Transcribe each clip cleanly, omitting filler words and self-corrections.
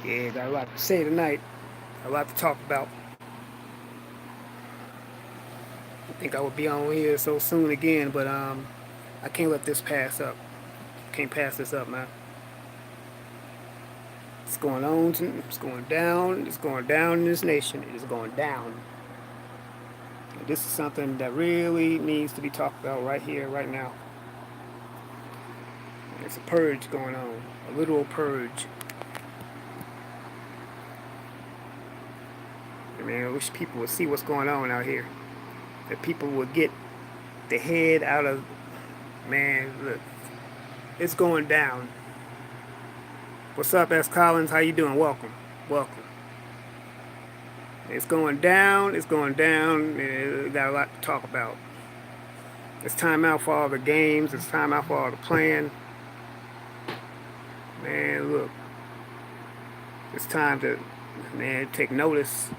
Yeah, got a lot to say tonight. A lot to talk about. I think I would be on here so soon again, but I can't let this pass up. Can't pass this up, man. It's going on. It's going down. It's going down in this nation. It is going down. And this is something that really needs to be talked about right here, right now. There's a purge going on. A literal purge. I mean, I wish people would see what's going on out here. That people would get the head out of, man, look, it's going down. What's up, S. Collins? How you doing? Welcome. Welcome. It's going down. It's going down. We got a lot to talk about. It's time out for all the games. It's time out for all the playing. Man, look. It's time to, man, take notice.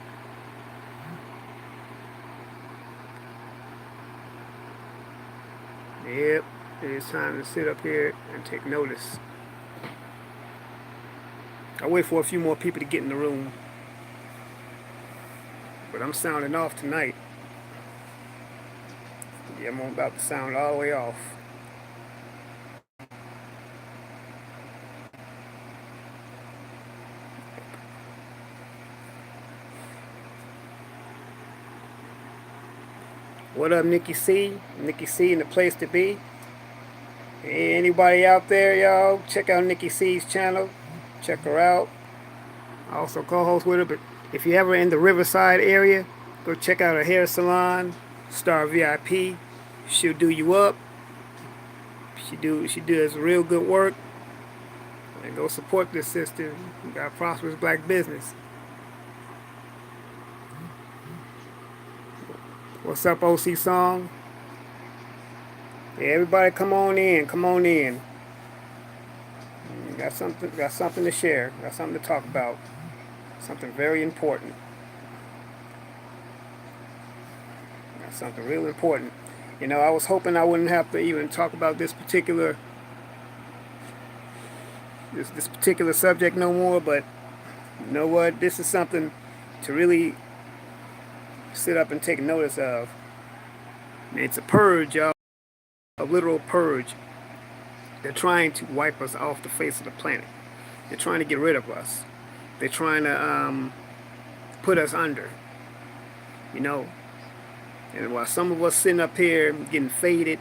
Yep. It's time to sit up here and take notice. I'll wait for a few more people to get in the room. But I'm sounding off tonight. Yeah, I'm about to sound all the way off. What up, Nikki C? Nikki C in the place to be. Hey, anybody out there, y'all? Check out Nikki C's channel. Check her out. I also co-host with her. But if you're ever in the Riverside area, go check out her hair salon, Star VIP. She'll do you up. She does real good work. And go support this sister. We got prosperous black business. What's up, OC Song? Yeah, everybody come on in. Come on in. Got something to share. Got something to talk about. Something very important. Got something real important. You know, I was hoping I wouldn't have to even talk about this particular subject no more, but you know what? This is something to really sit up and take notice of. It's a purge, y'all. A literal purge. They're trying to wipe us off the face of the planet. They're trying to get rid of us. They're trying to put us under. You know. And while some of us sitting up here getting faded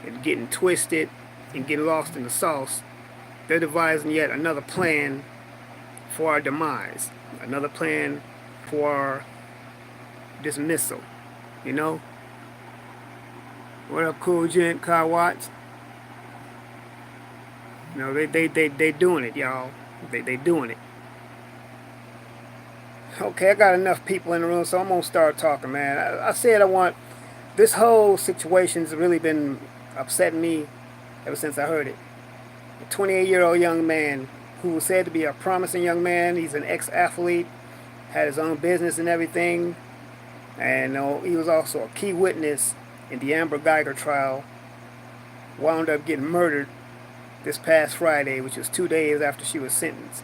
and getting twisted and getting lost in the sauce, they're devising yet another plan for our demise. Another plan for our dismissal. You know? What up, Cool Gent, Kyle Watts? You know, they doing it, y'all. They doing it. Okay, I got enough people in the room, so I'm gonna start talking, man. I said I want this whole situation's really been upsetting me ever since I heard it. A 28-year-old young man who was said to be a promising young man. He's an ex-athlete, had his own business and everything, and he was also a key witness in the Amber Geiger trial. Wound up getting murdered this past Friday, which was 2 days after she was sentenced.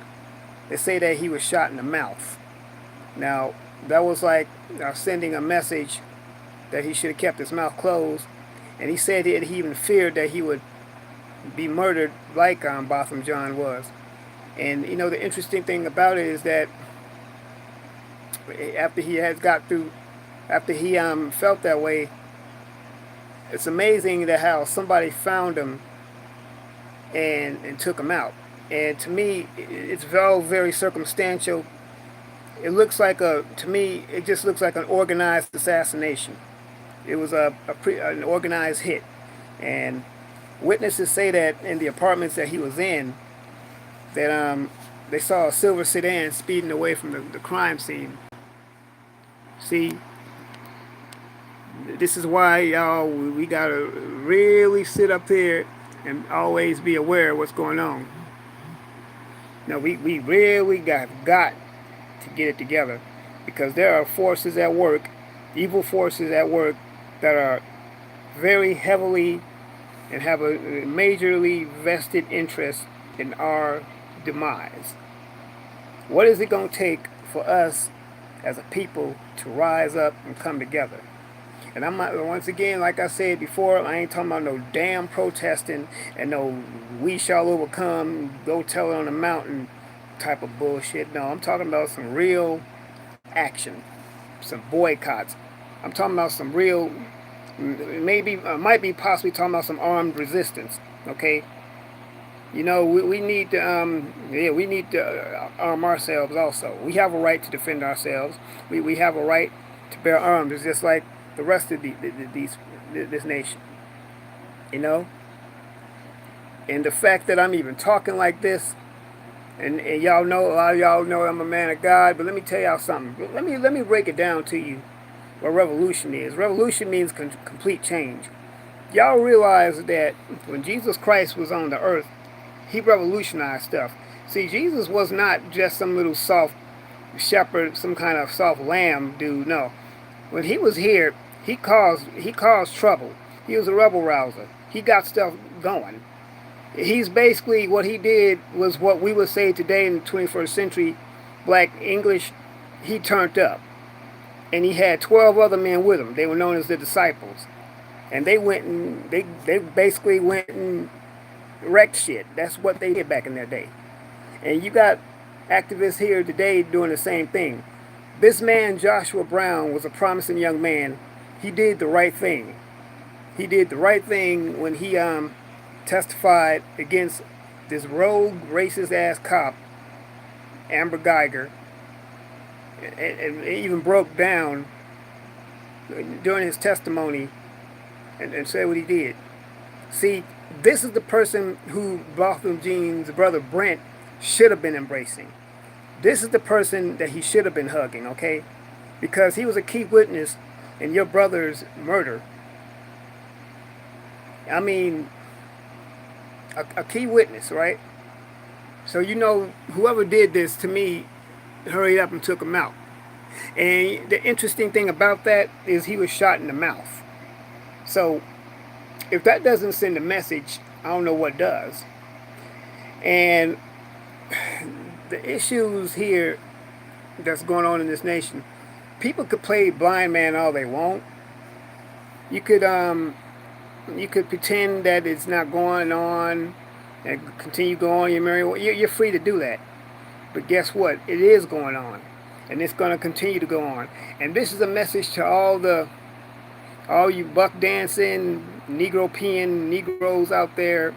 They say that he was shot in the mouth. Now, that was like sending a message that he should have kept his mouth closed. And he said that he even feared that he would be murdered like Botham Jean was. And, you know, the interesting thing about it is that after he had got through, after he felt that way, it's amazing that how somebody found him and took him out. And to me, it's very, very circumstantial. It looks like to me, it just looks like an organized assassination. It was an organized hit. And witnesses say that in the apartments that he was in, that they saw a silver sedan speeding away from the crime scene. See, this is why, y'all, we gotta really sit up here and always be aware of what's going on. Now, we really got to get it together, because there are forces at work, evil forces at work, that are very heavily and have a majorly vested interest in our demise. What is it going to take for us as a people to rise up and come together? And I'm not, once again, like I said before, I ain't talking about no damn protesting and no we shall overcome, go tell it on the mountain type of bullshit. No, I'm talking about some real action, some boycotts. I'm talking about some real, maybe, might be possibly talking about some armed resistance. Okay, you know, we need to, yeah, we need to arm ourselves also. We have a right to defend ourselves. We have a right to bear arms. It's just like the rest of this nation, you know. And the fact that I'm even talking like this, and y'all know, a lot of y'all know I'm a man of God, but let me tell y'all something. Let me break it down to you what revolution is. Revolution means complete change. Y'all realize that when Jesus Christ was on the earth, he revolutionized stuff. See, Jesus was not just some little soft shepherd, some kind of soft lamb dude. No, when he was here, he caused trouble. He was a rebel rouser. He got stuff going. He's basically, what he did was what we would say today in the 21st century black English. He turned up, and he had 12 other men with him. They were known as the disciples, and they went and they basically went and wrecked shit. That's what they did back in their day. And you got activists here today doing the same thing. This man, Joshua Brown, was a promising young man. He did the right thing. He did the right thing when he testified against this rogue, racist ass cop, Amber Geiger, and even broke down during his testimony and said what he did. See, this is the person who Botham Jean's brother Brent should have been embracing. This is the person that he should have been hugging, okay? Because he was a key witness in your brother's murder. I mean, a key witness, right? So you know, whoever did this to me hurried up and took him out. And the interesting thing about that is he was shot in the mouth. So if that doesn't send a message, I don't know what does. And the issues here that's going on in this nation, people could play blind man all they want. You could pretend that it's not going on and continue going your merry way. You're free to do that. But guess what? It is going on, and it's going to continue to go on. And this is a message to all you buck dancing, Negro peeing Negroes out there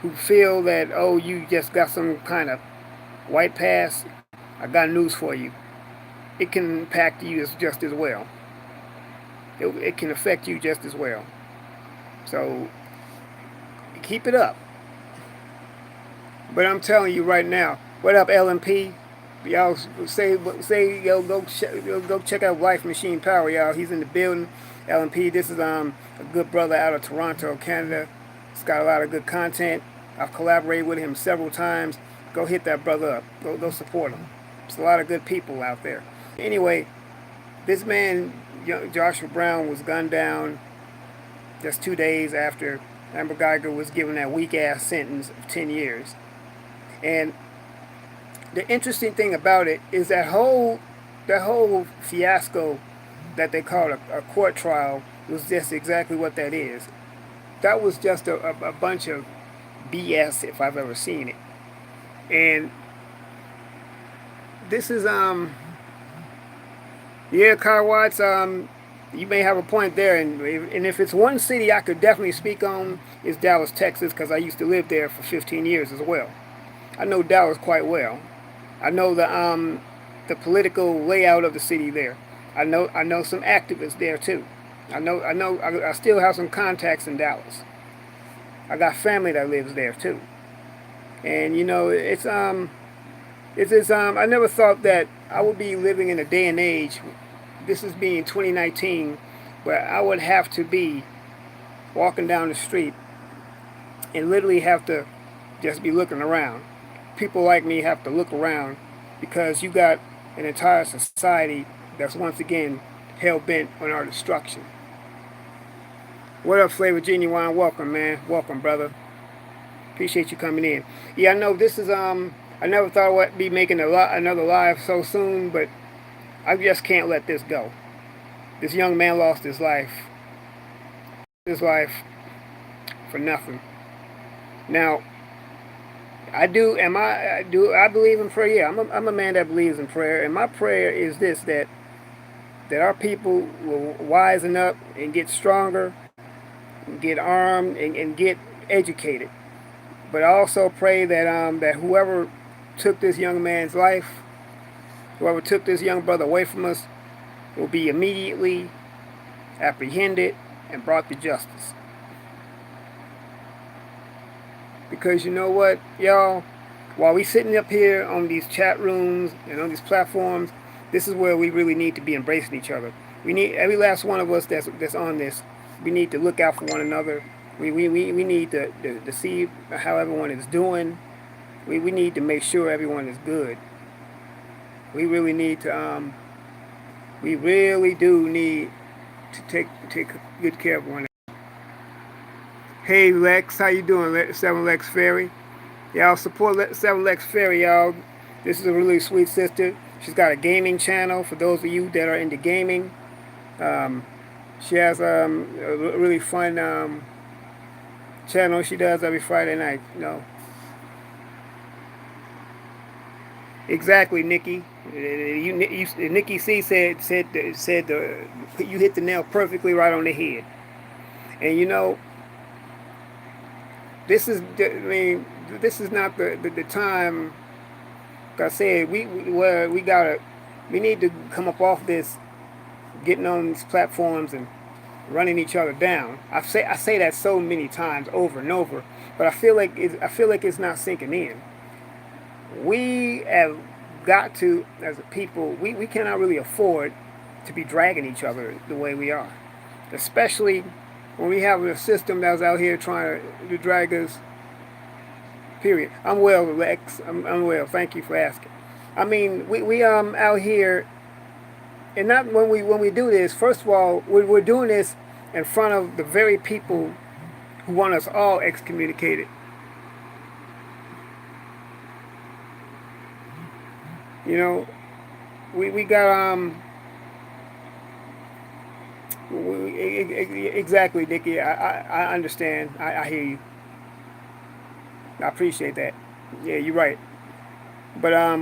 who feel that, oh, you just got some kind of white pass. I got news for you. It can impact you just as well. It can affect you just as well. So keep it up. But I'm telling you right now, what up, L.M.P.? Y'all say go check out Life Machine Power, y'all. He's in the building. L.M.P. This is a good brother out of Toronto, Canada. He's got a lot of good content. I've collaborated with him several times. Go hit that brother up. Go support him. There's a lot of good people out there. Anyway, this man, Joshua Brown, was gunned down just 2 days after Amber Geiger was given that weak-ass sentence of 10 years. And the interesting thing about it is that whole fiasco that they called a court trial was just exactly what that is. That was just a bunch of BS if I've ever seen it. And this is yeah, Kyle Watts, you may have a point there, and if it's one city I could definitely speak on, is Dallas, Texas, because I used to live there for 15 years as well. I know Dallas quite well. I know the political layout of the city there. I know some activists there too. I still have some contacts in Dallas. I got family that lives there too. And you know, I never thought that I would be living in a day and age, this is being 2019, where I would have to be walking down the street and literally have to just be looking around. People like me have to look around because you got an entire society that's once again hell-bent on our destruction. What up, Flavor Genuine? Welcome, man. Welcome, brother. Appreciate you coming in. Yeah, I know this is I never thought I would be making another live so soon, but I just can't let this go. This young man lost his life for nothing. Now, I believe in prayer. Yeah, I'm a man that believes in prayer, and my prayer is this: that our people will wisen up and get stronger, and get armed, and get educated. But I also pray that whoever took this young man's life, whoever took this young brother away from us, will be immediately apprehended and brought to justice. Because you know what, y'all? While we sitting up here on these chat rooms and on these platforms, this is where we really need to be embracing each other. We need every last one of us that's on this. We need to look out for one another. We need to see how everyone is doing. We need to make sure everyone is good. We really need to we really do need to take good care of one another. Hey Lex, how you doing? 7 Lex Ferry. Y'all support 7 Lex Ferry, y'all. This is a really sweet sister. She's got a gaming channel for those of you that are into gaming. She has a really fun channel she does every Friday night. You know. Exactly, Nikki. Nikki C said you hit the nail perfectly right on the head. And you know, this is not the time. Like I said, we need to come up off this, getting on these platforms and running each other down. I say that so many times over and over, but I feel like it's not sinking in. We have got to, as a people, we cannot really afford to be dragging each other the way we are, especially when we have a system that's out here trying to drag us. Period. I'm well, Lex. I'm well. Thank you for asking. I mean, we out here, and not when we do this. First of all, we're doing this in front of the very people who want us all excommunicated. You know, we got exactly, Dickie. I understand. I hear you. I appreciate that. Yeah, you're right. But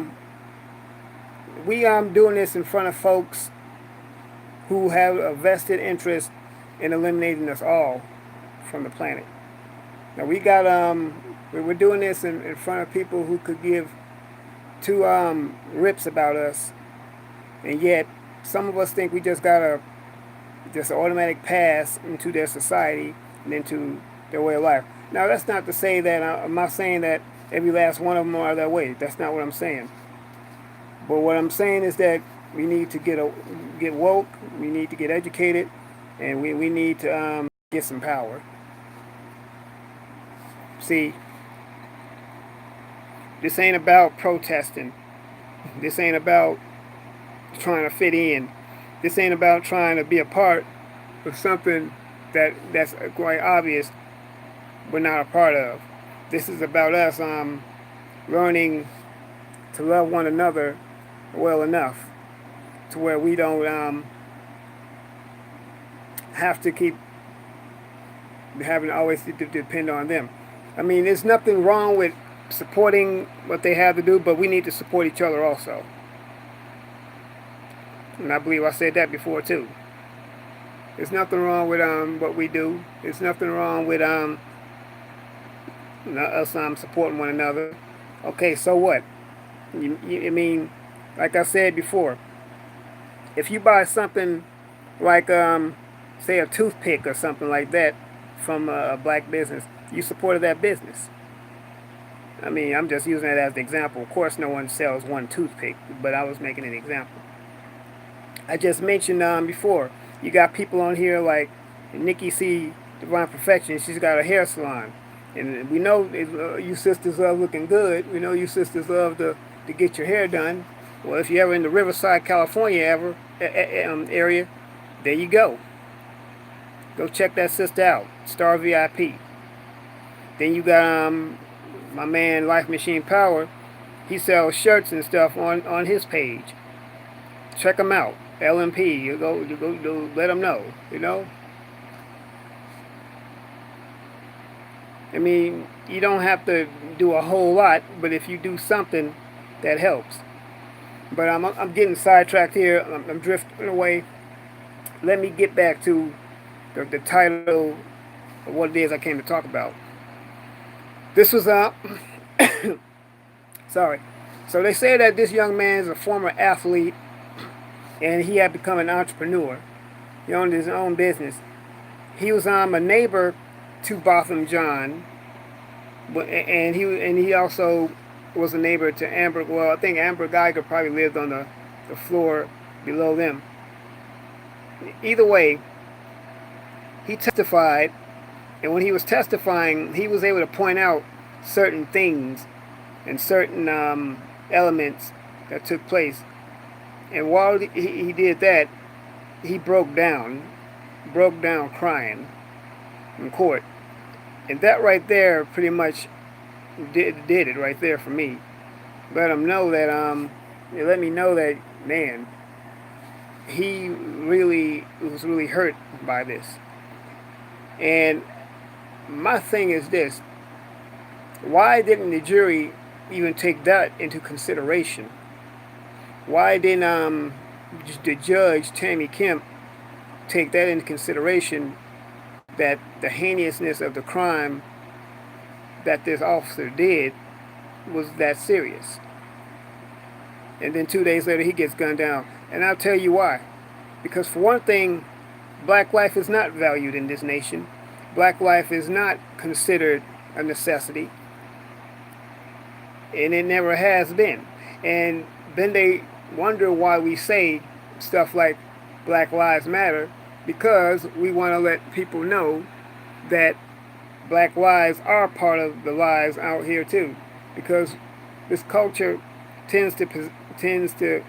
we doing this in front of folks who have a vested interest in eliminating us all from the planet. Now we're doing this in front of people who could give two rips about us, and yet some of us think we just got an automatic pass into their society and into their way of life. Now that's not to say that I'm not saying that every last one of them are that way. That's not what I'm saying. But what I'm saying is that we need to get woke. We need to get educated, and we need to get some power. See, this ain't about protesting. This ain't about trying to fit in. This ain't about trying to be a part of something that's quite obvious we're not a part of. This is about us learning to love one another well enough to where we don't have to keep having to always depend on them. I mean, there's nothing wrong with supporting what they have to do, but we need to support each other also. And I believe I said that before too. There's nothing wrong with what we do. There's nothing wrong with us supporting one another. Okay, so what? I mean, like I said before, if you buy something like say a toothpick or something like that from a black business, you supported that business. I mean, I'm just using that as an example. Of course, no one sells one toothpick, but I was making an example. I just mentioned before, you got people on here like Nikki C. Divine Perfection. She's got a hair salon. And we know you sisters love looking good. We know you sisters love to get your hair done. Well, if you're ever in the Riverside, California area, there you go. Go check that sister out, Star VIP. Then you got my man Life Machine Power. He sells shirts and stuff on his page. Check him out. LMP. You go let him know. You know. I mean, you don't have to do a whole lot, but if you do something, that helps. But I'm getting sidetracked here. I'm drifting away. Let me get back to the title of what it is I came to talk about. This was sorry. So they say that this young man is a former athlete, and he had become an entrepreneur. He owned his own business. He was a neighbor to Botham John, and he also was a neighbor to Amber. Well, I think Amber Geiger probably lived on the floor below them. Either way, he testified, and when he was testifying, he was able to point out certain things and certain elements that took place. And while he did that, he broke down crying in court. And that right there pretty much did it right there for me. Let him know that it let me know that, man, he really was really hurt by this. And my thing is this: why didn't the jury even take that into consideration? Why didn't the judge, Tammy Kemp, take that into consideration, that the heinousness of the crime that this officer did was that serious? And then 2 days later, he gets gunned down. And I'll tell you why. Because for one thing, black life is not valued in this nation. Black life is not considered a necessity. And it never has been. And then they wonder why we say stuff like Black Lives Matter, because we want to let people know that black lives are part of the lives out here too. Because this culture tends to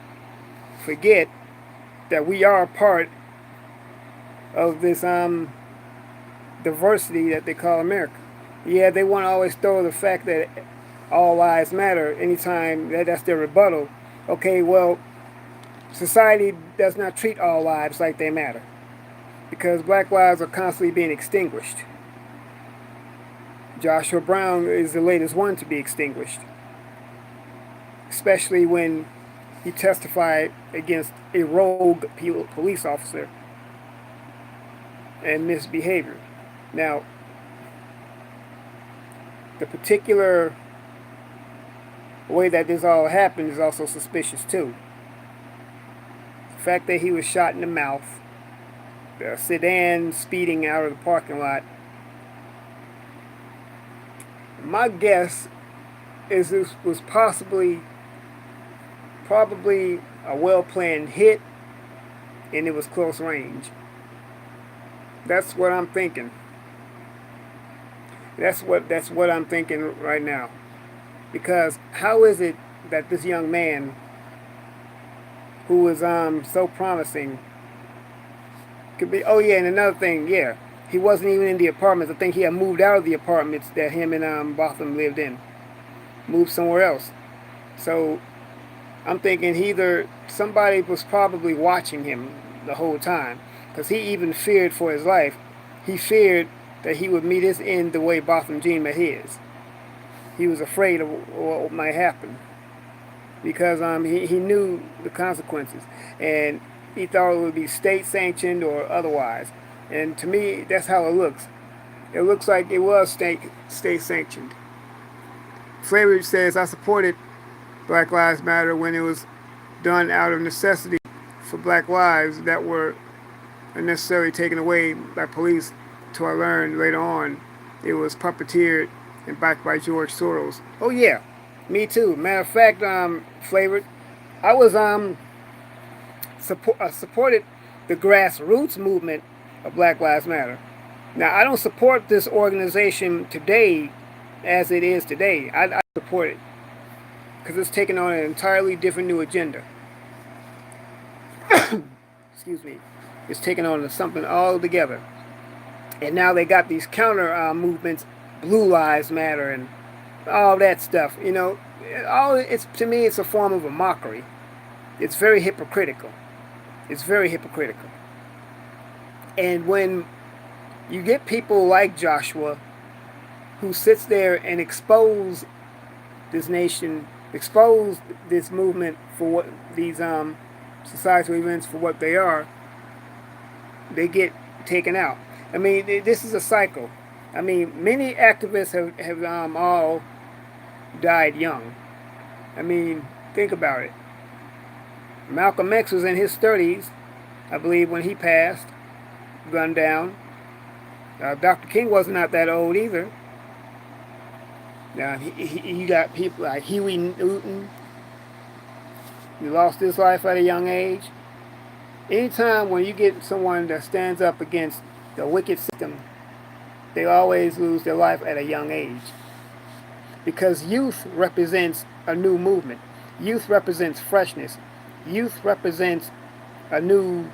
forget that we are part of this diversity that they call America. Yeah, they want to always throw the fact that all lives matter anytime that's their rebuttal. Okay, well, society does not treat all lives like they matter, because black lives are constantly being extinguished. Joshua Brown is the latest one to be extinguished, especially when he testified against a rogue police officer and misbehavior. Now, the particular way that this all happened is also suspicious too. The fact that he was shot in the mouth, the sedan speeding out of the parking lot. My guess is this was probably a well-planned hit, and it was close range. That's what I'm thinking. That's what I'm thinking right now. Because how is it that this young man, who was so promising, could be? Oh yeah, and another thing, yeah, he wasn't even in the apartments. I think he had moved out of the apartments that him and Botham lived in, moved somewhere else. So I'm thinking either somebody was probably watching him the whole time, because he even feared for his life. He feared that he would meet his end the way Botham Jean met his. He was afraid of what might happen, because he knew the consequences, and he thought it would be state sanctioned or otherwise. And to me, that's how it looks. It looks like it was state sanctioned. Flavor says, I supported Black Lives Matter when it was done out of necessity for black lives that were unnecessarily taken away by police, till I learned later on it was puppeteered and backed by George Soros. Oh yeah, me too. Matter of fact, Flavored, I was supported the grassroots movement of Black Lives Matter. Now, I don't support this organization today as it is today. I support it because it's taking on an entirely different new agenda. Excuse me. It's taking on something altogether. And now they got these counter movements, Blue Lives Matter and all that stuff. You know, it's to me it's a form of a mockery. It's very hypocritical. It's very hypocritical. And when you get people like Joshua who sits there and expose this nation, expose this movement for what these societal events for what they are, they get taken out. I mean, this is a cycle. I mean, many activists have all died young. I mean, think about it. Malcolm X was in his 30s, I believe, when he passed, gunned down. Dr. King was not that old either. Now, he got people like Huey Newton. He lost his life at a young age. Anytime when you get someone that stands up against the wicked system, they always lose their life at a young age. Because youth represents a new movement. Youth represents freshness. Youth represents a new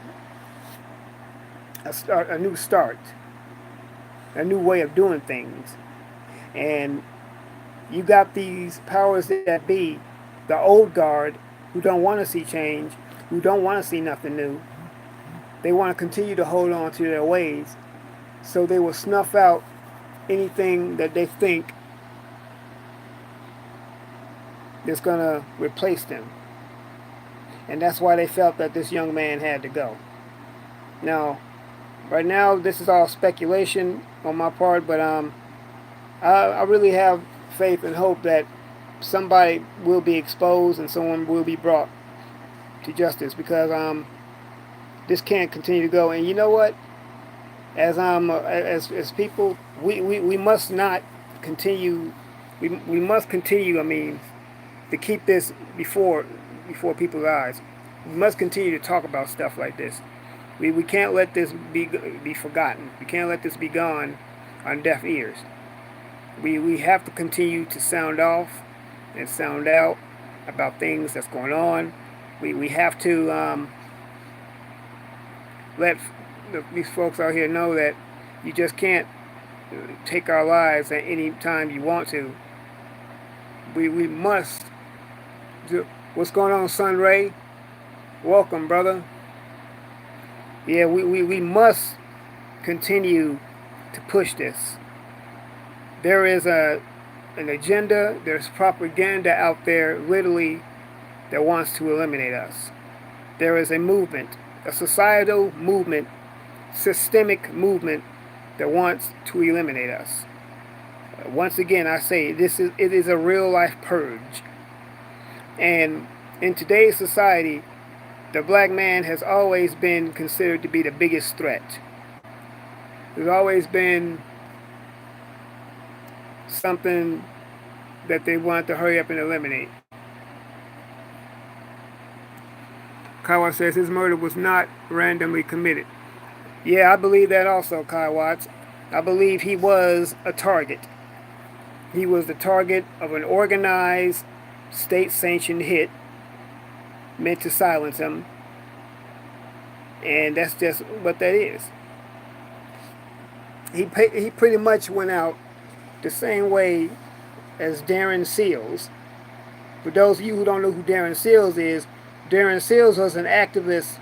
start, a new way of doing things. And you got these powers that be, the old guard, who don't want to see change, who don't want to see nothing new. They want to continue to hold on to their ways, so they will snuff out anything that they think is going to replace them. And that's why they felt that this young man had to go. Now, right now, this is all speculation on my part, but I really have faith and hope that somebody will be exposed and someone will be brought to justice, because this can't continue to go. And you know what? As people, we must not continue. We must continue. I mean, to keep this before people's eyes. We must continue to talk about stuff like this. We can't let this be forgotten. We can't let this be gone on deaf ears. We have to continue to sound off and sound out about things that's going on. We have to let these folks out here know that you just can't take our lives at any time you want to. We must do. What's going on, Sun Ray? Welcome, brother. Yeah, we must continue to push this. There is an agenda, there's propaganda out there literally that wants to eliminate us. There is a movement, a societal movement, systemic movement that wants to eliminate us. Once again, I say it is a real life purge. And in today's society, the black man has always been considered to be the biggest threat. There's always been something that they want to hurry up and eliminate. Kaiwa says his murder was not randomly committed. Yeah, I believe that also, Kai Watts. I believe he was a target. He was the target of an organized, state-sanctioned hit meant to silence him. And that's just what that is. He pretty much went out the same way as Darren Seals. For those of you who don't know who Darren Seals is, Darren Seals was an activist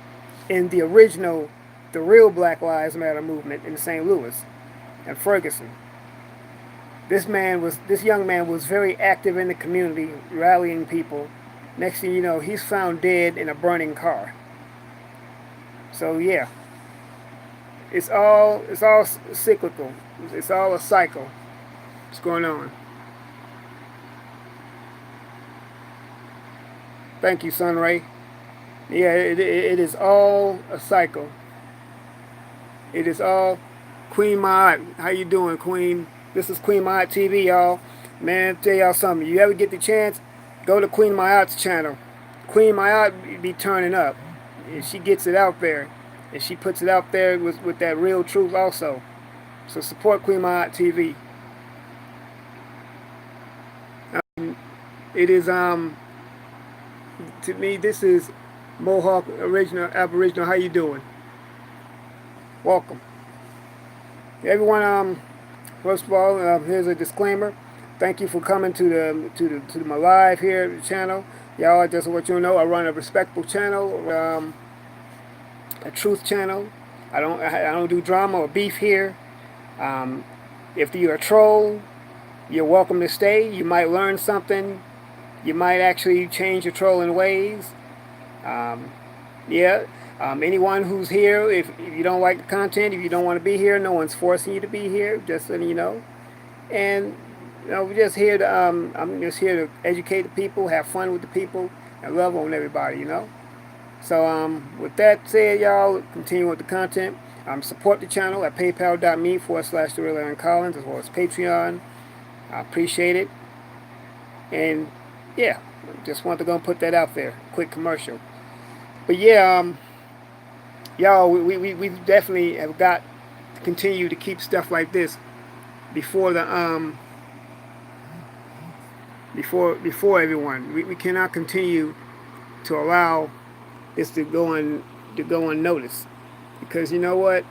in the original, the real Black Lives Matter movement in St. Louis and Ferguson. This young man was very active in the community, rallying people. Next thing you know, he's found dead in a burning car. So yeah, it's all cyclical. It's all a cycle. What's going on? Thank you, Sunray. Yeah, it is all a cycle. It is all. Queen Maat, how you doing, Queen? This is Queen Maat TV, y'all. Man, tell y'all something. You ever get the chance, go to Queen Maat's channel. Queen Maat be turning up. And she gets it out there. And she puts it out there with that real truth also. So support Queen Maat TV. It is, to me, this is Mohawk Aboriginal. How you doing? Welcome. Everyone, first of all, here's a disclaimer. Thank you for coming to my live here channel. Y'all, just to let you know, I run a respectable channel, a truth channel. I don't do drama or beef here. Um, if you're a troll, you're welcome to stay. You might learn something. You might actually change your trolling ways. Um, yeah. Anyone who's here, if you don't like the content, if you don't want to be here, no one's forcing you to be here. Just letting you know. And we're just here to. I'm just here to educate the people, have fun with the people, and love on everybody. So with that said, y'all, continue with the content. Support the channel at paypal.me/TheRealAaronCollins, as well as Patreon. I appreciate it. And yeah, just wanted to go and put that out there. Quick commercial. But yeah, y'all, we definitely have got to continue to keep stuff like this before the before everyone. We cannot continue to allow this to go unnoticed, because you know what?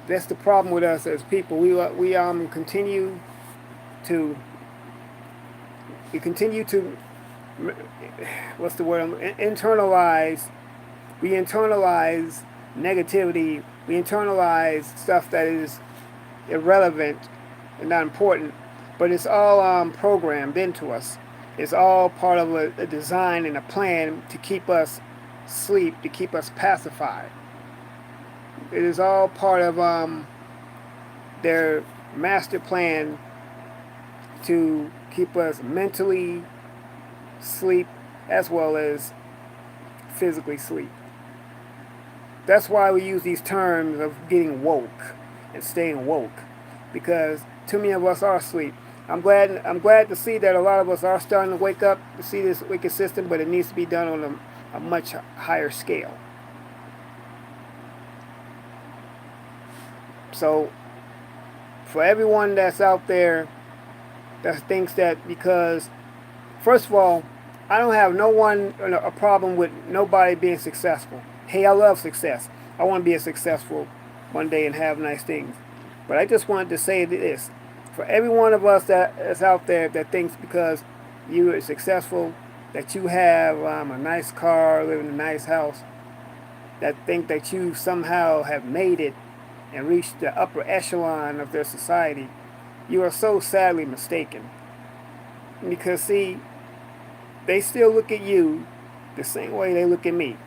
That's the problem with us as people. We continue to what's the word? Internalize. We internalize negativity. We internalize stuff that is irrelevant and not important, but it's all programmed into us. It's all part of a design and a plan to keep us asleep, to keep us pacified. It is all part of their master plan to keep us mentally asleep as well as physically asleep. That's why we use these terms of getting woke and staying woke, because too many of us are asleep. I'm glad to see that a lot of us are starting to wake up to see this wicked system, but it needs to be done on a much higher scale. So for everyone that's out there that thinks that, because first of all, I don't have a problem with nobody being successful. Hey, I love success. I want to be a successful one day and have nice things. But I just wanted to say this. For every one of us that's out there that thinks because you are successful, that you have a nice car, live in a nice house, that think that you somehow have made it and reached the upper echelon of their society, you are so sadly mistaken. Because see, they still look at you the same way they look at me.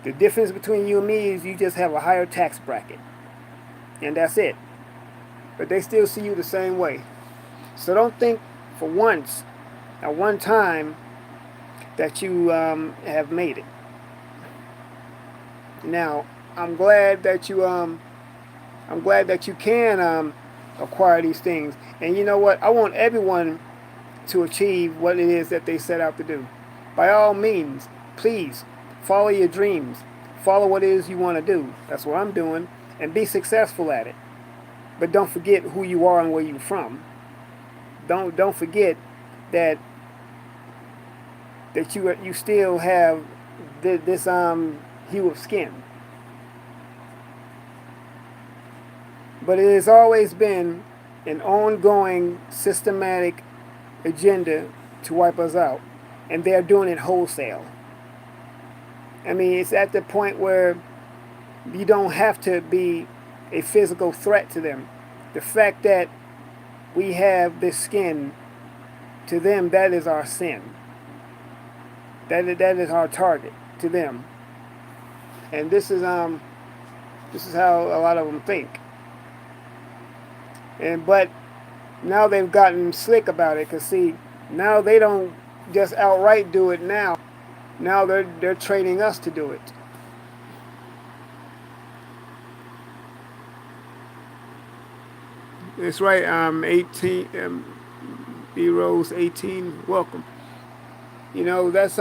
The difference between you and me is you just have a higher tax bracket. And that's it. But they still see you the same way. So don't think for once, at one time, that you have made it. Now, I'm glad that you can acquire these things. And you know what? I want everyone to achieve what it is that they set out to do. By all means, please follow your dreams. Follow what it is you want to do. That's what I'm doing. And be successful at it. But don't forget who you are and where you're from. Don't forget that you still have this hue of skin. But it has always been an ongoing systematic agenda to wipe us out. And they're doing it wholesale. I mean, it's at the point where you don't have to be a physical threat to them. The fact that we have this skin, to them, that is our sin. That is our target to them. And this is how a lot of them think. But now they've gotten slick about it, because see, now they don't just outright do it now. Now they're training us to do it. That's right. 18. B Rose 18. Welcome. That's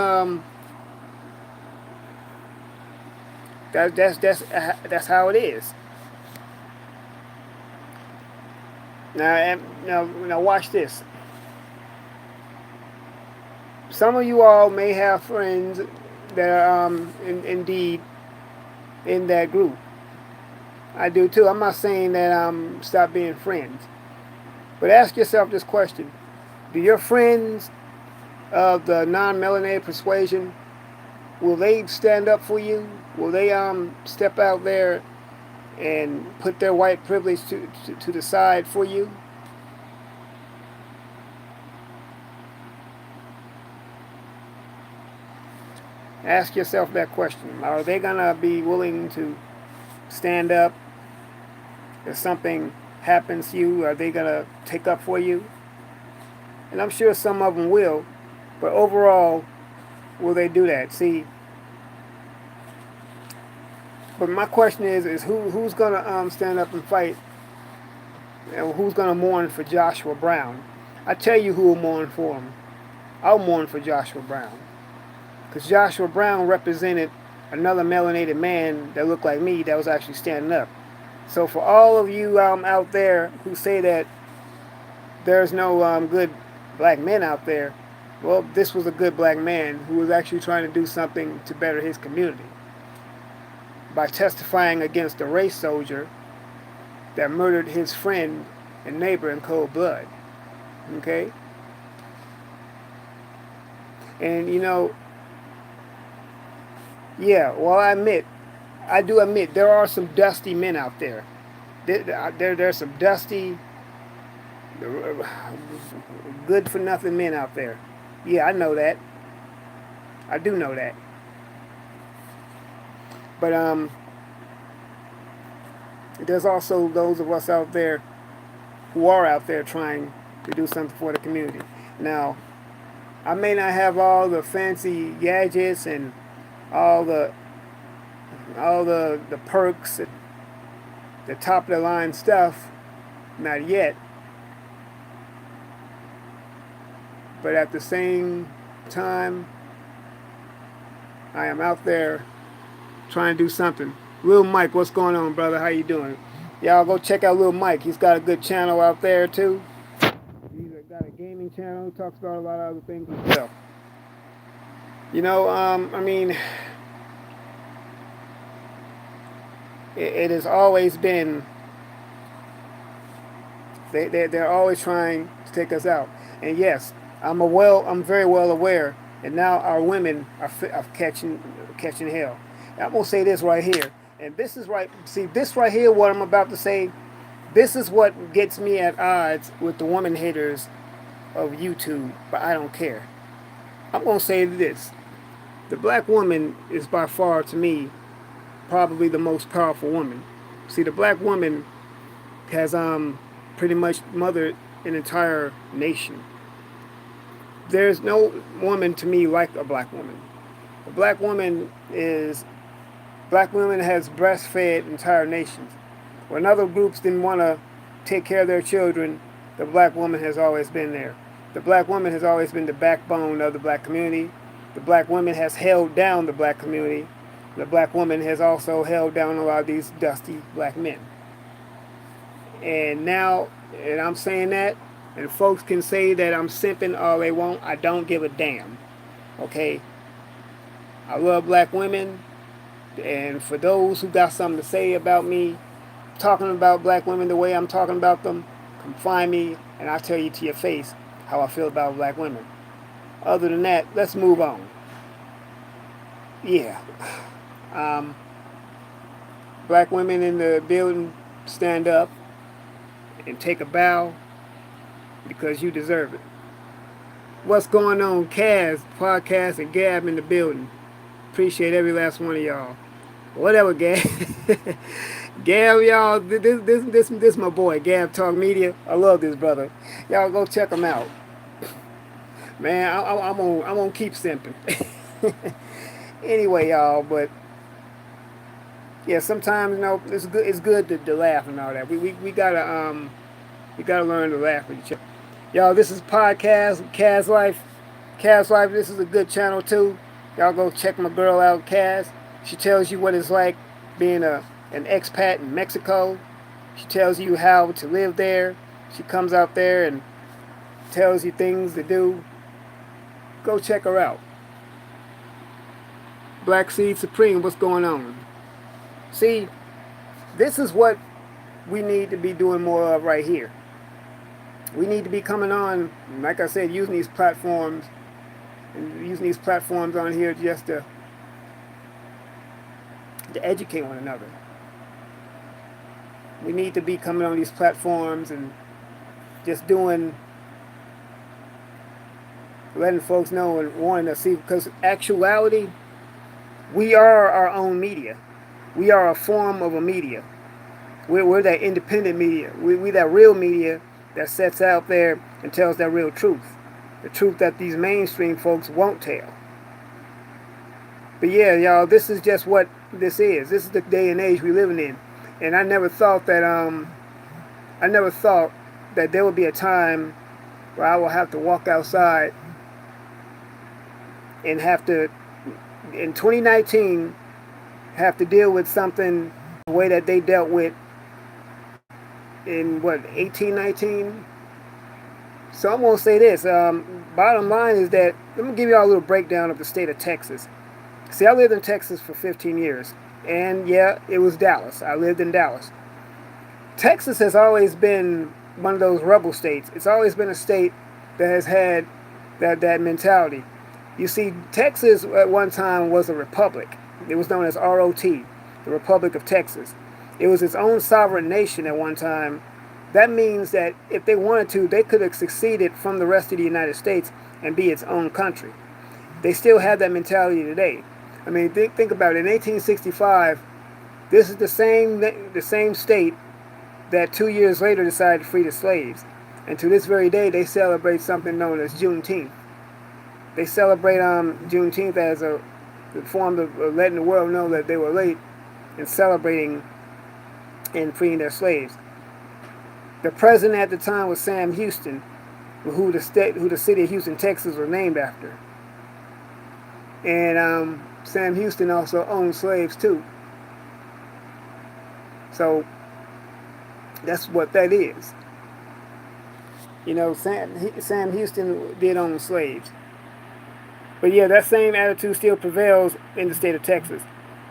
that's how it is. Now watch this. Some of you all may have friends that are indeed in that group. I do too. I'm not saying that stop being friends, But ask yourself this question. Do your friends of the non-melanated persuasion, will they stand up for you? Will they step out there and put their white privilege to the side for you? Ask yourself that question. Are they going to be willing to stand up if something happens to you? Are they going to take up for you? And I'm sure some of them will, but overall, will they do that? See, but my question is who's going to stand up and fight? And who's going to mourn for Joshua Brown? I tell you who will mourn for him. I'll mourn for Joshua Brown. Because Joshua Brown represented another melanated man that looked like me that was actually standing up. So for all of you out there who say that there's no good black men out there, well, this was a good black man who was actually trying to do something to better his community by testifying against a race soldier that murdered his friend and neighbor in cold blood. Okay? And you know, yeah, well, I do admit, there are some dusty men out there. There's some dusty, good for nothing men out there. Yeah, I know that. I do know that. But there's also those of us out there who are out there trying to do something for the community. Now, I may not have all the fancy gadgets and all the perks, the top of the line stuff, not yet. But at the same time, I am out there trying to do something. Lil Mike, what's going on, brother? How you doing? Y'all go check out Lil Mike. He's got a good channel out there too. He's got a gaming channel. He talks about a lot of other things as well. You know, I mean, it has always been, they're always trying to take us out. And yes, I'm very well aware that now our women are catching hell. And I'm gonna say this right here, and this is right. See, this right here, what I'm about to say, this is what gets me at odds with the woman haters of YouTube. But I don't care. I'm gonna say this: the black woman is by far, to me, probably the most powerful woman. See, the black woman has pretty much mothered an entire nation. There's no woman to me like a black woman. A black woman has breastfed entire nations. When other groups didn't want to take care of their children, the black woman has always been there. The black woman has always been the backbone of the black community. The black woman has held down the black community. The black woman has also held down a lot of these dusty black men. And now, and I'm saying that, and folks can say that I'm simping all they want. I don't give a damn. Okay? I love black women. And for those who got something to say about me talking about black women the way I'm talking about them, come find me and I'll tell you to your face how I feel about black women. Other than that, let's move on. Yeah. Black women in the building, stand up and take a bow because you deserve it. What's going on, Kaz, Podcast, and Gab in the building? Appreciate every last one of y'all. Whatever, Gab. Gab, y'all, this my boy, Gab Talk Media. I love this brother. Y'all go check him out. Man, I'm gonna keep simping. Anyway, y'all, but yeah, sometimes, you know, it's good to laugh and all that. We gotta learn to laugh with each other. Y'all, this is podcast, Kaz Life. Kaz Life, this is a good channel too. Y'all go check my girl out, Kaz. She tells you what it's like being an expat in Mexico. She tells you how to live there. She comes out there and tells you things to do. Go check her out. Black Seed Supreme, what's going on? See, this is what we need to be doing more of right here. We need to be coming on, like I said, using these platforms and using these platforms on here just to educate one another. We need to be coming on these platforms and just doing, letting folks know and wanting to see, because actuality, we are our own media. We are a form of a media. We're that independent media. We that real media that sets out there and tells that real truth. The truth that these mainstream folks won't tell. But yeah, y'all, this is just what this is. This is the day and age we're living in. And I never thought that there would be a time where I will have to walk outside and have to, in 2019, have to deal with something the way that they dealt with in what, 1819. So I'm gonna say this. Bottom line is that, let me give you all a little breakdown of the state of Texas. See, I lived in Texas for 15 years, and yeah, it was Dallas. I lived in Dallas. Texas has always been one of those rebel states. It's always been a state that has had that mentality. You see, Texas at one time was a republic. It was known as ROT, the Republic of Texas. It was its own sovereign nation at one time. That means that if they wanted to, they could have seceded from the rest of the United States and be its own country. They still have that mentality today. I mean, think about it. In 1865, this is the same state that 2 years later decided to free the slaves. And to this very day, they celebrate something known as Juneteenth. They celebrate Juneteenth as a form of letting the world know that they were late in celebrating and freeing their slaves. The president at the time was Sam Houston, who the city of Houston, Texas, was named after. And Sam Houston also owned slaves too. So that's what that is. You know, Sam Houston did own slaves. But yeah, that same attitude still prevails in the state of Texas.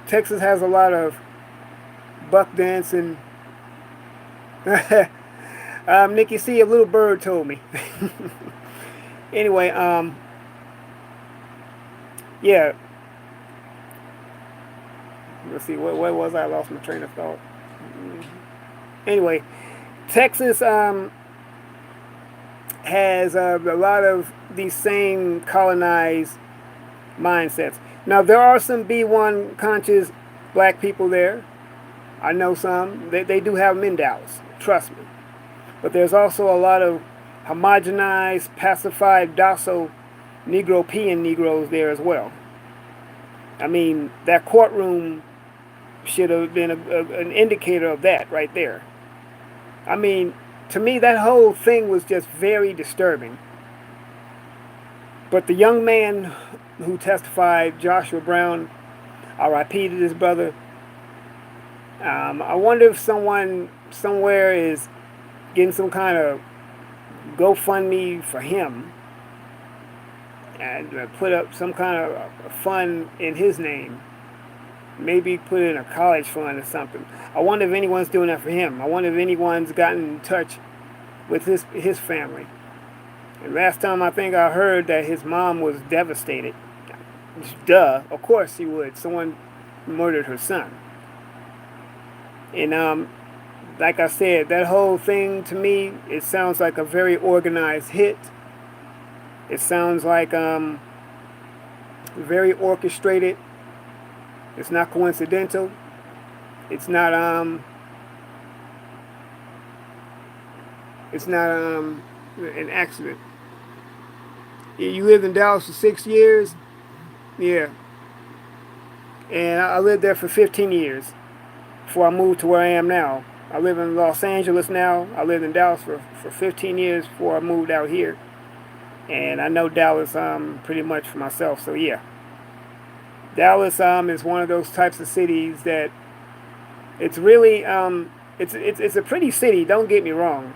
Texas has a lot of buck dancing. Nikki, see, a little bird told me. Anyway, yeah. Let's see, where was I? Lost my train of thought. Anyway, Texas has a lot of these same colonized mindsets. Now, there are some B1 conscious black people there. I know some. They do have them in Dallas. Trust me. But there's also a lot of homogenized, pacified, docile Negro-pean Negroes there as well. I mean, that courtroom should have been an indicator of that right there. I mean, to me, that whole thing was just very disturbing. But the young man who testified, Joshua Brown, R.I.P. to this brother, I wonder if someone somewhere is getting some kind of GoFundMe for him and put up some kind of fund in his name. Maybe put it in a college fund or something. I wonder if anyone's doing that for him. I wonder if anyone's gotten in touch with his family. And last time I think I heard that his mom was devastated. Duh, of course she would. Someone murdered her son. And like I said, that whole thing to me, it sounds like a very organized hit. It sounds like very orchestrated. It's not coincidental. It's not an accident. You lived in Dallas for 6 years? Yeah. And I lived there for 15 years before I moved to where I am now. I live in Los Angeles now. I lived in Dallas for 15 years before I moved out here. And I know Dallas pretty much for myself, so yeah. Dallas is one of those types of cities that it's really it's a pretty city, don't get me wrong.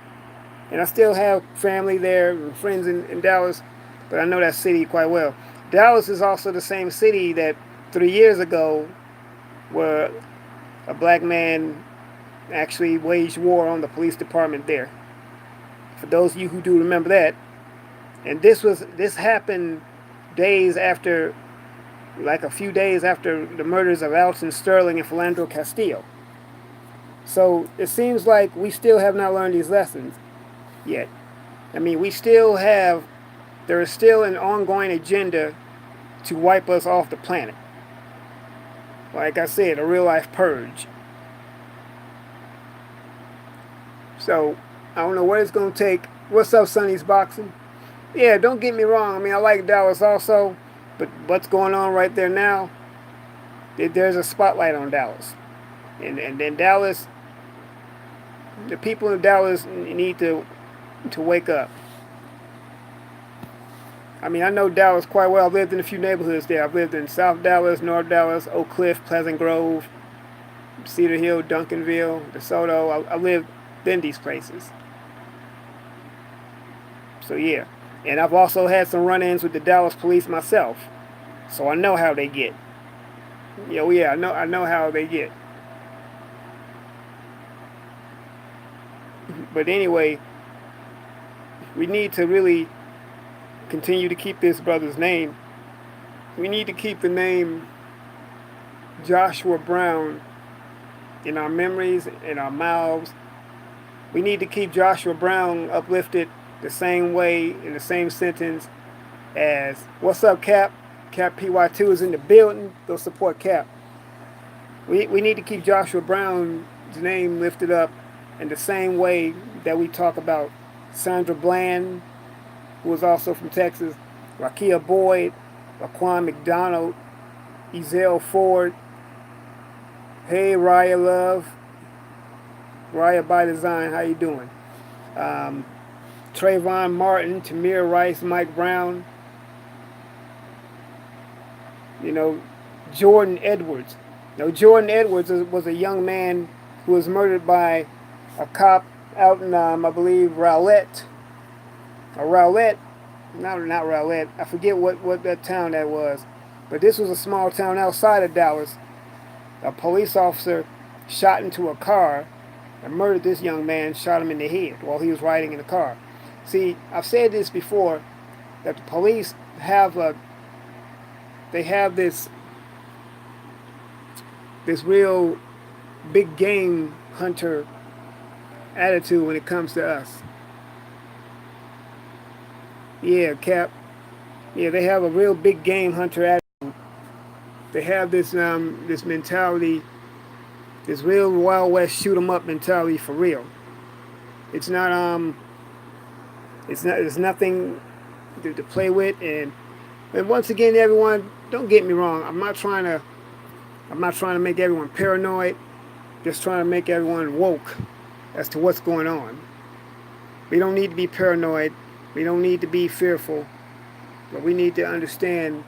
And I still have family there and friends in Dallas, but I know that city quite well. Dallas is also the same city that 3 years ago where a black man actually waged war on the police department there. For those of you who do remember that, and this happened days after, like a few days after the murders of Alton Sterling and Philandro Castillo. So it seems like we still have not learned these lessons yet. I mean, there is still an ongoing agenda to wipe us off the planet. Like I said, a real life purge. So I don't know what it's going to take. What's up, Sonny's Boxing? Yeah, don't get me wrong. I mean, I like Dallas also, but what's going on right there now? There's a spotlight on Dallas, and then Dallas, the people in Dallas need to wake up. I mean, I know Dallas quite well. I've lived in a few neighborhoods there. I've lived in South Dallas, North Dallas, Oak Cliff, Pleasant Grove, Cedar Hill, Duncanville, DeSoto. I lived in these places. So yeah, and I've also had some run-ins with the Dallas police myself, so I know how they get. Yeah, I know how they get. But anyway, we need to really continue to keep this brother's name. We need to keep the name Joshua Brown in our memories, in our mouths. We need to keep Joshua Brown uplifted the same way, in the same sentence as, what's up, Cap? Cap PY2 is in the building. Go support Cap. We need to keep Joshua Brown's name lifted up in the same way that we talk about Sandra Bland, who was also from Texas, Rakia Boyd, Raquan McDonald, Ezell Ford, hey, Raya Love, Raya by Design, how you doing? Trayvon Martin, Tamir Rice, Mike Brown, Jordan Edwards. Now, Jordan Edwards was a young man who was murdered by a cop out in, I believe, Rowlett. Not Rowlett. I forget what that town that was. But this was a small town outside of Dallas. A police officer shot into a car and murdered this young man, shot him in the head while he was riding in the car. See, I've said this before, that the police have this real big game hunter attitude when it comes to us. Yeah, Cap. Yeah, they have a real big game hunter attitude. They have this mentality, this real Wild West shoot 'em up mentality for real. It's nothing to play with, and once again, everyone, don't get me wrong. I'm not trying to make everyone paranoid. Just trying to make everyone woke as to what's going on. We don't need to be paranoid. We don't need to be fearful. But we need to understand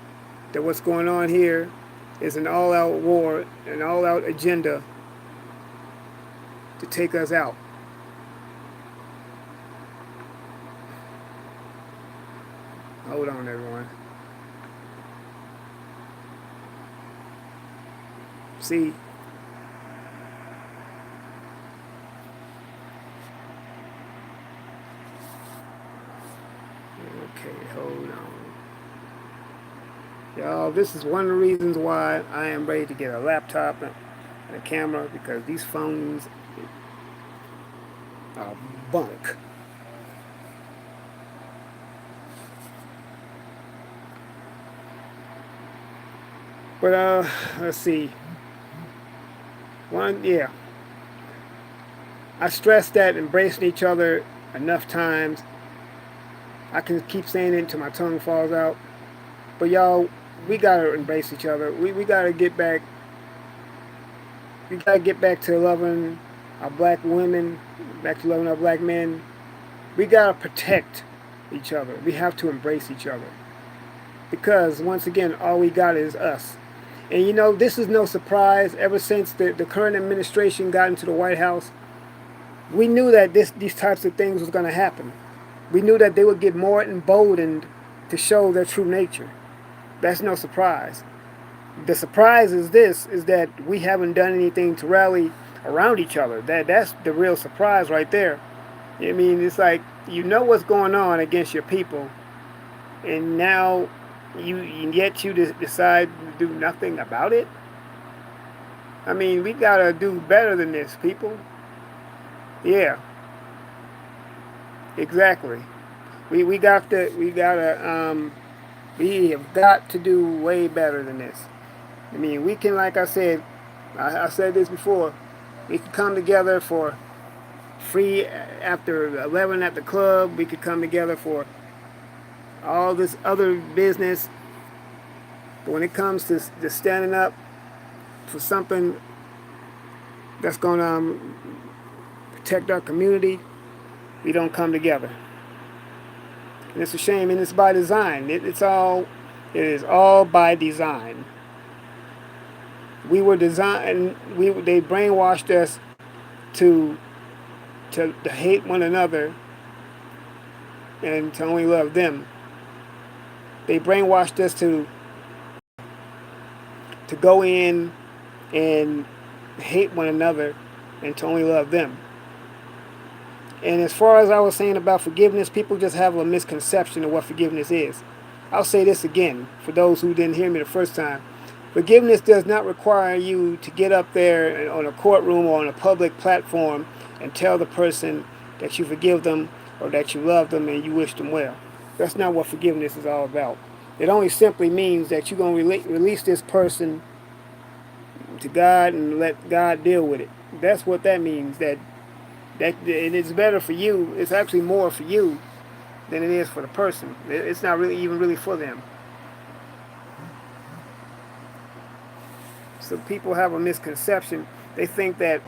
that what's going on here is an all-out war, an all-out agenda to take us out. Hold on, everyone. See, okay, hold on. Y'all, this is one of the reasons why I am ready to get a laptop and a camera, because these phones are bunk. But let's see. I stress that embracing each other enough times. I can keep saying it until my tongue falls out. But y'all, we gotta embrace each other. We gotta get back. We gotta get back to loving our black women, back to loving our black men. We gotta protect each other. We have to embrace each other. Because once again, all we got is us. And this is no surprise. Ever since the current administration got into the White House, we knew that these types of things was going to happen. We knew that they would get more emboldened to show their true nature. That's no surprise. The surprise is that we haven't done anything to rally around each other. That's the real surprise right there. I mean, it's like you know what's going on against your people, and now yet you decide to do nothing about it. I mean, we gotta do better than this, people. Yeah, exactly. We have got to do way better than this. I mean, we can, like I said, I said this before. We can come together for free after 11 at the club. We could come together for all this other business. But when it comes to standing up for something that's going to protect our community, we don't come together. And it's a shame, and it's by design. It is all by design. We were designed. They brainwashed us to to hate one another and to only love them. They brainwashed us to go in and hate one another and to only love them. And as far as I was saying about forgiveness, people just have a misconception of what forgiveness is. I'll say this again for those who didn't hear me the first time. Forgiveness does not require you to get up there on a courtroom or on a public platform and tell the person that you forgive them or that you love them and you wish them well. That's not what forgiveness is all about. It only simply means that you're going to release this person to God and let God deal with it. That's what that means. That it is better for you. It's actually more for you than it is for the person. It's not really even really for them. So people have a misconception. They think that,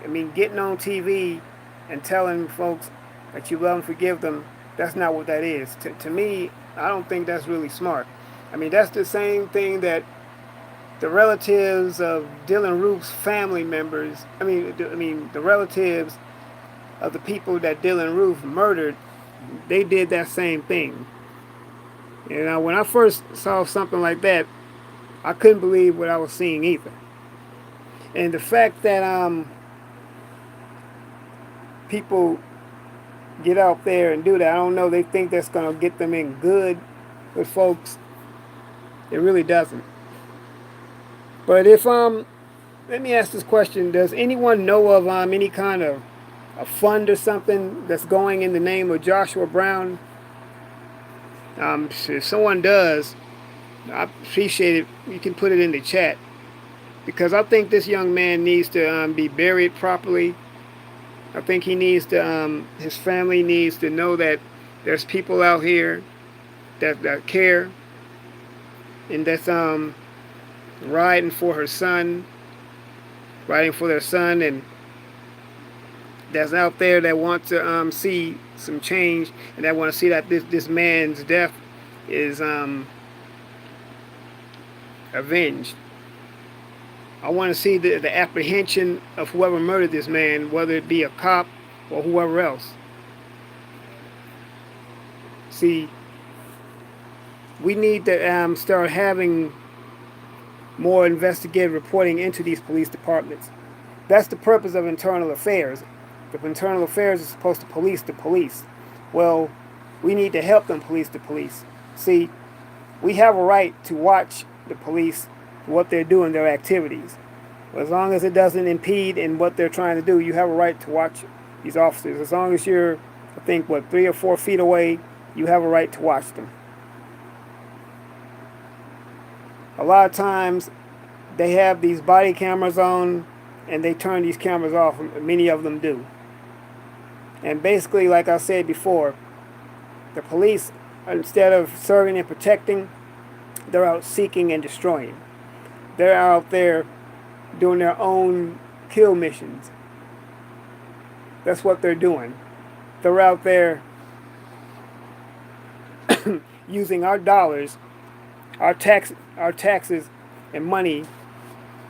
I mean, getting on TV and telling folks that you love and forgive them, that's not what that is. To me, I don't think that's really smart. I mean, that's the same thing that the relatives of Dylan Roof's family members, the relatives of the people that Dylan Roof murdered, they did that same thing. You know, when I first saw something like that, I couldn't believe what I was seeing either. And the fact that people get out there and do that, I don't know, they think that's going to get them in good with folks. It really doesn't. But if let me ask this question: does anyone know of any kind of a fund or something that's going in the name of Joshua Brown? If someone does, I appreciate it. You can put it in the chat because I think this young man needs to be buried properly. I think he needs to. His family needs to know that there's people out here that care and that's riding for her son, riding for their son, and that's out there that want to see some change and that want to see that this man's death is avenged. I want to see the apprehension of whoever murdered this man, whether it be a cop or whoever else. See, we need to start having more investigative reporting into these police departments. That's the purpose of internal affairs. The internal affairs is supposed to police the police. Well, we need to help them police the police. See, we have a right to watch the police, what they're doing, their activities. As long as it doesn't impede in what they're trying to do, you have a right to watch these officers. As long as you're, I think, 3 or 4 feet away, you have a right to watch them. A lot of times, they have these body cameras on, and they turn these cameras off. Many of them do. And basically, like I said before, the police, instead of serving and protecting, they're out seeking and destroying. They're out there doing their own kill missions. That's what they're doing. They're out there using our dollars, our taxes and money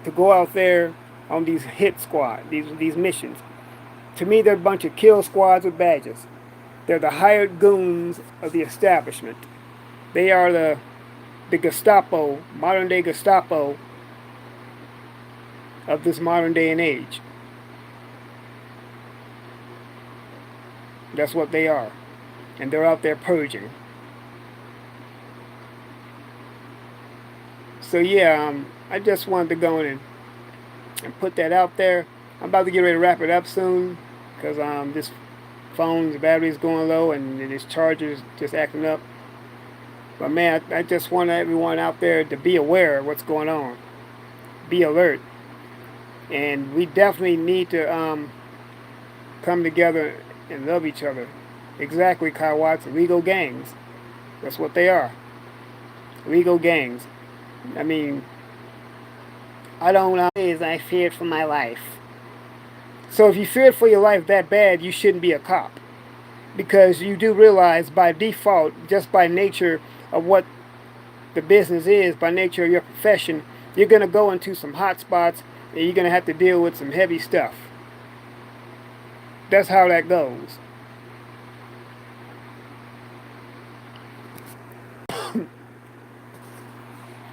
to go out there on these hit squad, these missions. To me, they're a bunch of kill squads with badges. They're the hired goons of the establishment. They are the Gestapo, modern day Gestapo of this modern day and age. That's what they are. And they're out there purging. So yeah, I just wanted to go in and put that out there. I'm about to get ready to wrap it up soon because this phone's battery's going low and this charger's just acting up. But man, I just want everyone out there to be aware of what's going on. Be alert. And we definitely need to come together and love each other. Exactly, Kyle Watts. Legal gangs. That's what they are. Legal gangs. I mean, I don't know. I feared for my life. So if you feared for your life that bad, you shouldn't be a cop. Because you do realize by default, just by nature of what the business is, by nature of your profession, you're going to go into some hot spots and you're going to have to deal with some heavy stuff. That's how that goes.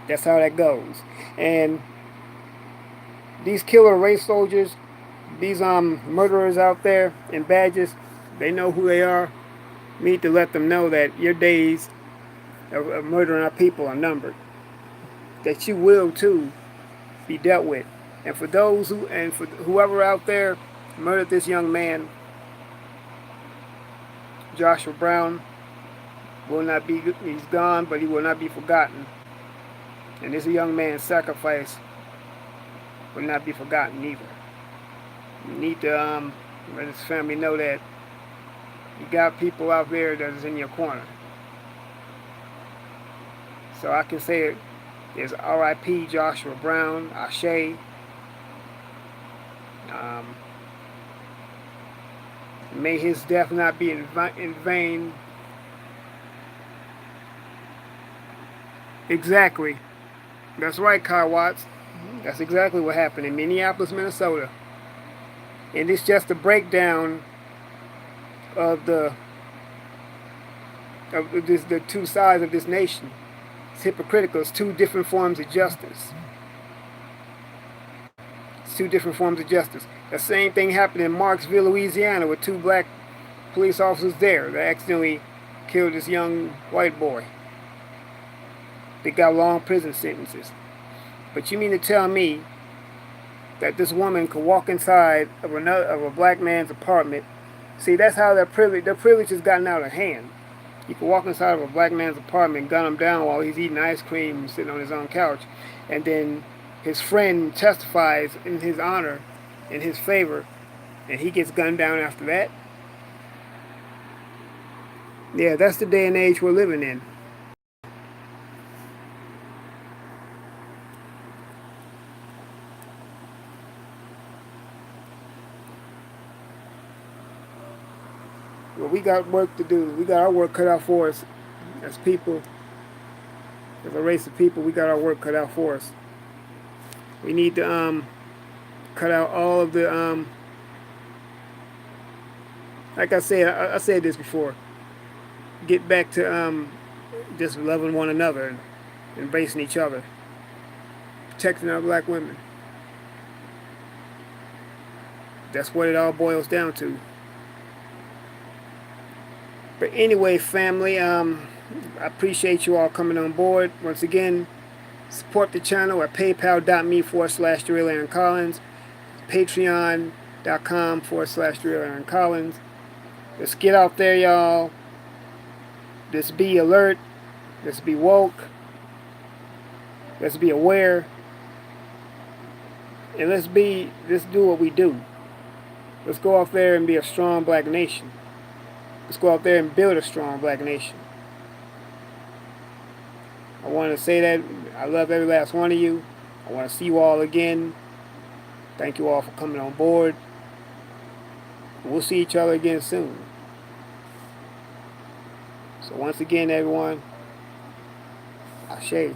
That's how that goes. And these killer race soldiers, these murderers out there in badges, they know who they are. We need to let them know that your days of murdering our people are numbered. That you will too be dealt with. And for those who, and for whoever out there murdered this young man, Joshua Brown, will not be, he's gone, but he will not be forgotten. And this young man's sacrifice will not be forgotten either. You need to let his family know that you got people out there that is in your corner. So I can say it is R.I.P. Joshua Brown, Ashe. May his death not be in vain. Exactly. That's right, Kyle Watts. That's exactly what happened in Minneapolis, Minnesota. And it's just a breakdown of the two sides of this nation. It's hypocritical. It's two different forms of justice. It's two different forms of justice. The same thing happened in Marksville, Louisiana, with two black police officers there that accidentally killed this young white boy. They got long prison sentences. But you mean to tell me that this woman could walk inside of a black man's apartment? See, that's how their privilege has gotten out of hand. You can walk inside of a black man's apartment, gun him down while he's eating ice cream, sitting on his own couch, and then his friend testifies in his honor, in his favor, and he gets gunned down after that. Yeah, that's the day and age we're living in. Well, we got work to do. We got our work cut out for us as people, as a race of people. We got our work cut out for us. We need to cut out all of the like I said, I said this before. Get back to just loving one another and embracing each other, protecting our black women. That's what it all boils down to. But anyway, family, I appreciate you all coming on board. Once again, support the channel at paypal.me/DeRealAaronCollins, patreon.com/DeRealAaronCollins. Let's get out there, y'all. Let's be alert. Let's be woke. Let's be aware. And let's do what we do. Let's go out there and be a strong black nation. Let's go out there and build a strong black nation. I want to say that I love every last one of you. I want to see you all again. Thank you all for coming on board. We'll see each other again soon. So once again, everyone, Ashe.